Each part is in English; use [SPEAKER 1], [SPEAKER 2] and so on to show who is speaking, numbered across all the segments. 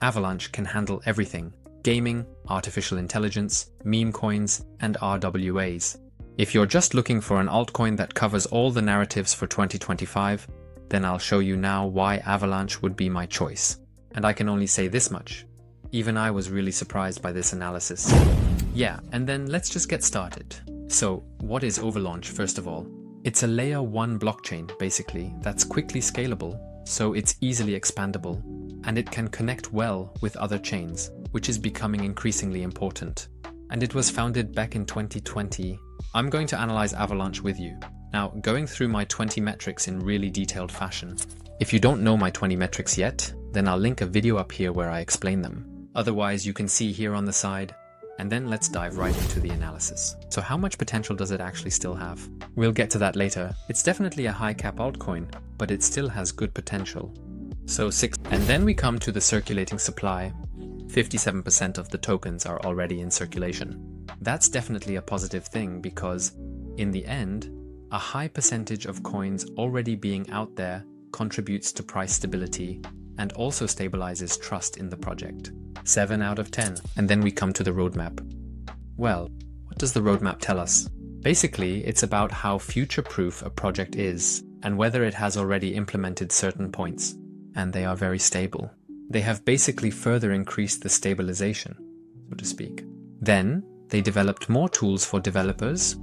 [SPEAKER 1] Avalanche can handle everything: gaming, artificial intelligence, meme coins, and RWAs. If you're just looking for an altcoin that covers all the narratives for 2025, then I'll show you now why Avalanche would be my choice. And I can only say this much: even I was really surprised by this analysis. Yeah, and then let's just get started. So, what is Avalanche, first of all? It's a layer 1 blockchain, basically, that's quickly scalable, so it's easily expandable, and it can connect well with other chains, which is becoming increasingly important. And it was founded back in 2020. I'm going to analyze Avalanche with you. Now, going through my 20 metrics in really detailed fashion. If you don't know my 20 metrics yet, then I'll link a video up here where I explain them. Otherwise, you can see here on the side. And then let's dive right into the analysis. So how much potential does it actually still have? We'll get to that later. It's definitely a high cap altcoin, but it still has good potential. So 6, and then we come to the circulating supply. 57% of the tokens are already in circulation. That's definitely a positive thing because, in the end, a high percentage of coins already being out there contributes to price stability and also stabilizes trust in the project. 7 out of 10. And then we come to the roadmap. Well, what does the roadmap tell us? Basically, it's about how future-proof a project is and whether it has already implemented certain points. And they are very stable. They have basically further increased the stabilization, so to speak. Then, they developed more tools for developers.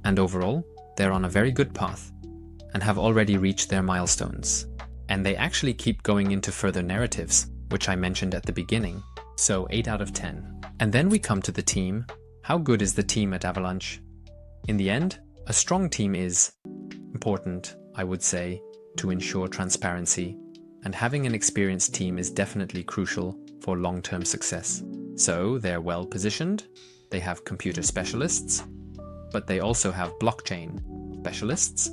[SPEAKER 1] And overall, they're on a very good path and have already reached their milestones. And they actually keep going into further narratives, which I mentioned at the beginning, so 8 out of 10. And then we come to the team. How good is the team at Avalanche? In the end, a strong team is important, I would say, to ensure transparency, and having an experienced team is definitely crucial for long-term success. So they're well positioned, they have computer specialists, but they also have blockchain specialists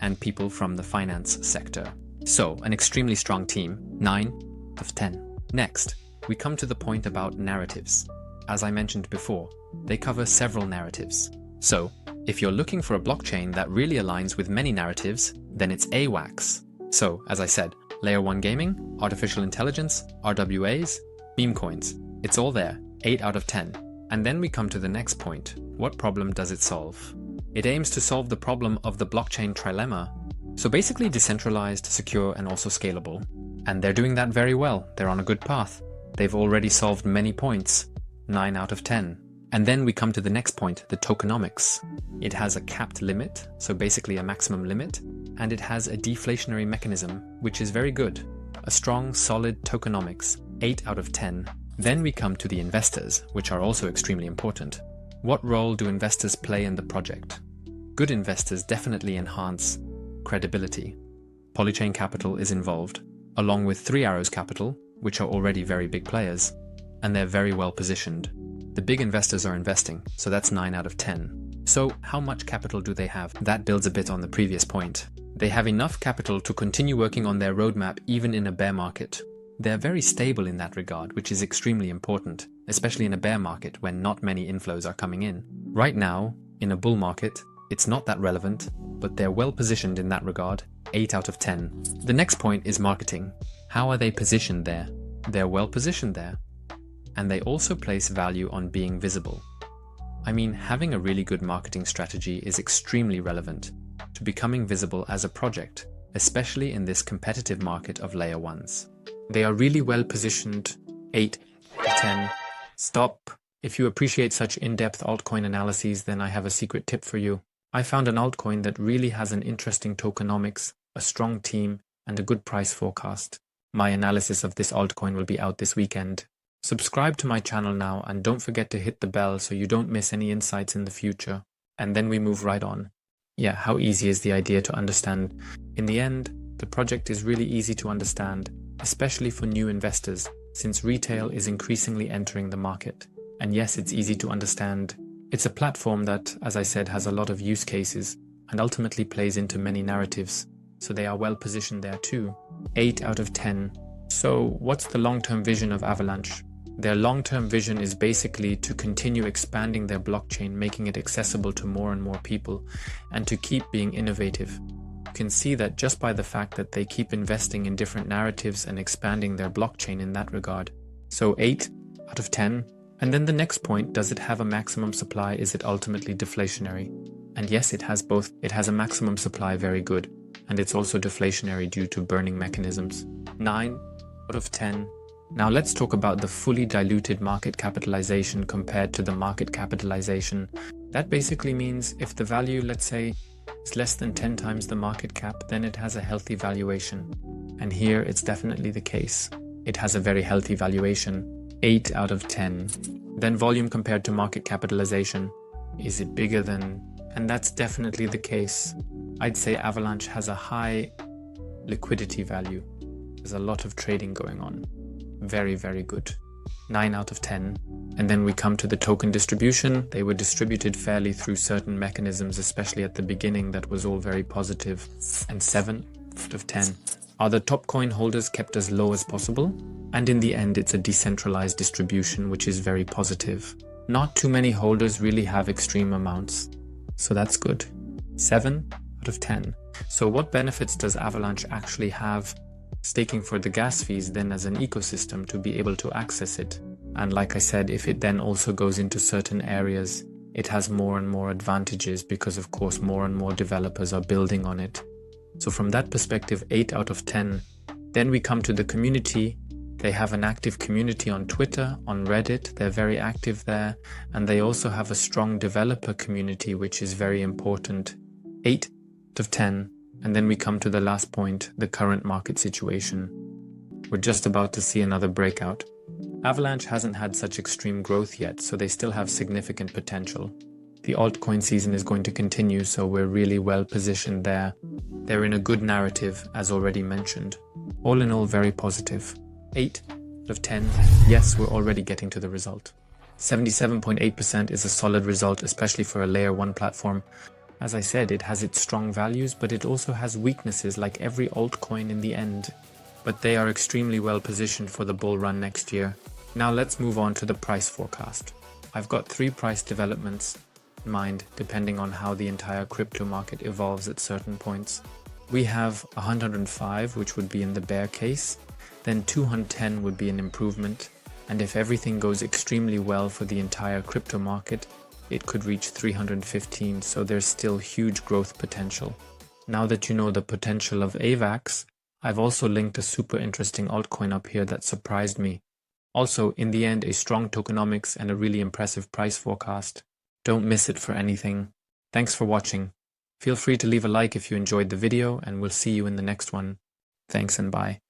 [SPEAKER 1] and people from the finance sector. So an extremely strong team, 9 of 10. Next, we come to the point about narratives. As I mentioned before, they cover several narratives. So, if you're looking for a blockchain that really aligns with many narratives, then it's AVAX. So, as I said, layer 1 gaming, artificial intelligence, RWAs, meme coins. It's all there, 8 out of 10. And then we come to the next point. What problem does it solve? It aims to solve the problem of the blockchain trilemma. So basically decentralized, secure, and also scalable. And they're doing that very well. They're on a good path. They've already solved many points, 9 out of 10. And then we come to the next point, the tokenomics. It has a capped limit, so basically a maximum limit, and it has a deflationary mechanism, which is very good. A strong, solid tokenomics, 8 out of 10. Then we come to the investors, which are also extremely important. What role do investors play in the project? Good investors definitely enhance credibility. Polychain Capital is involved, along with 3 Arrows Capital, which are already very big players, and they're very well positioned. The big investors are investing, so that's 9 out of 10. So how much capital do they have? That builds a bit on the previous point. They have enough capital to continue working on their roadmap even in a bear market. They're very stable in that regard, which is extremely important, especially in a bear market when not many inflows are coming in. Right now, in a bull market, it's not that relevant, but they're well positioned in that regard, 8 out of 10. The next point is marketing. How are they positioned there? They're well positioned there. And they also place value on being visible. I mean, having a really good marketing strategy is extremely relevant to becoming visible as a project, especially in this competitive market of layer 1s. They are really well positioned, 8 out of 10. Stop. If you appreciate such in-depth altcoin analyses, then I have a secret tip for you. I found an altcoin that really has an interesting tokenomics, a strong team, and a good price forecast. My analysis of this altcoin will be out this weekend. Subscribe to my channel now and don't forget to hit the bell so you don't miss any insights in the future. And then we move right on. Yeah, how easy is the idea to understand? In the end, the project is really easy to understand, especially for new investors, since retail is increasingly entering the market. And yes, it's easy to understand. It's a platform that, as I said, has a lot of use cases and ultimately plays into many narratives, so they are well positioned there too. 8 out of 10. So what's the long-term vision of Avalanche? Their long-term vision is basically to continue expanding their blockchain, making it accessible to more and more people, and to keep being innovative. can see that just by the fact that they keep investing in different narratives and expanding their blockchain in that regard. So 8 out of 10. And then the next point, does it have a maximum supply? Is it ultimately deflationary? And yes, it has both. It has a maximum supply, very good. And it's also deflationary due to burning mechanisms. 9 out of 10. Now let's talk about the fully diluted market capitalization compared to the market capitalization. That basically means if the value, let's say, is less than 10 times the market cap, then it has a healthy valuation. And here it's definitely the case. It has a very healthy valuation, 8 out of 10. Then volume compared to market capitalization. Is it bigger than? And that's definitely the case. I'd say Avalanche has a high liquidity value. There's a lot of trading going on. Very, very good. 9 out of 10. And then we come to the token distribution. They were distributed fairly through certain mechanisms, especially at the beginning. That was all very positive. And 7 out of 10. Are the top coin holders kept as low as possible? And in the end, it's a decentralized distribution, which is very positive. Not too many holders really have extreme amounts. So that's good. 7 out of 10. So what benefits does Avalanche actually have? Staking for the gas fees then as an ecosystem to be able to access it. And like I said, if it then also goes into certain areas, it has more and more advantages because of course more and more developers are building on it. So from that perspective, 8 out of 10. Then we come to the community. They have an active community on Twitter, on Reddit. They're very active there. And they also have a strong developer community, which is very important. 8 out of 10. And then we come to the last point, the current market situation. We're just about to see another breakout. Avalanche hasn't had such extreme growth yet, so they still have significant potential. The altcoin season is going to continue, so we're really well positioned there. They're in a good narrative, as already mentioned. All in all, very positive. 8 out of 10. Yes, we're already getting to the result. 77.8% is a solid result, especially for a layer 1 platform. As I said, it has its strong values, but it also has weaknesses like every altcoin in the end. But they are extremely well positioned for the bull run next year. Now let's move on to the price forecast. I've got 3 price developments in mind, depending on how the entire crypto market evolves at certain points. We have 105, which would be in the bear case. Then 210 would be an improvement. And if everything goes extremely well for the entire crypto market, it could reach 315, so there's still huge growth potential. Now that you know the potential of AVAX, I've also linked a super interesting altcoin up here that surprised me. Also, in the end, a strong tokenomics and a really impressive price forecast. Don't miss it for anything. Thanks for watching. Feel free to leave a like if you enjoyed the video, and we'll see you in the next one. Thanks and bye.